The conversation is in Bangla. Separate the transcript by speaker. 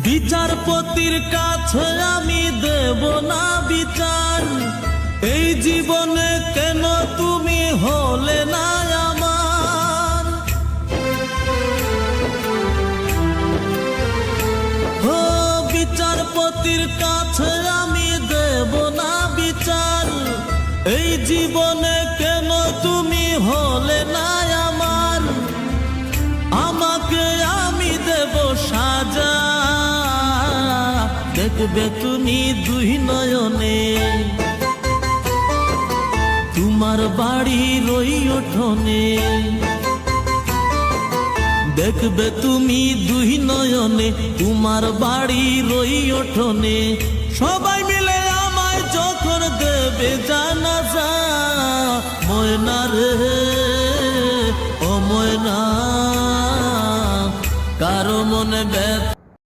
Speaker 1: বিচারপতির কাছে আমি দেব না বিচার, এই জীবনে কেন তুমি হলে না আমার। ও বিচারপতির কাছে আমি দেব না বিচার, এই জীবনে কেন তুমি হলে না আমার। আমাকে আমি দেব সাজা, দেখবে তুমি দুই নয়নে, তোমার বাড়ির ওই উঠোনে। দেখবে তুমি দুই নয়নে, তোমার বাড়ির ওই উঠোনে। সবাই মিলে আমায় যখন দেবে জানাজা, ময়না রে ও ময়না, কারো মনে ব্যথা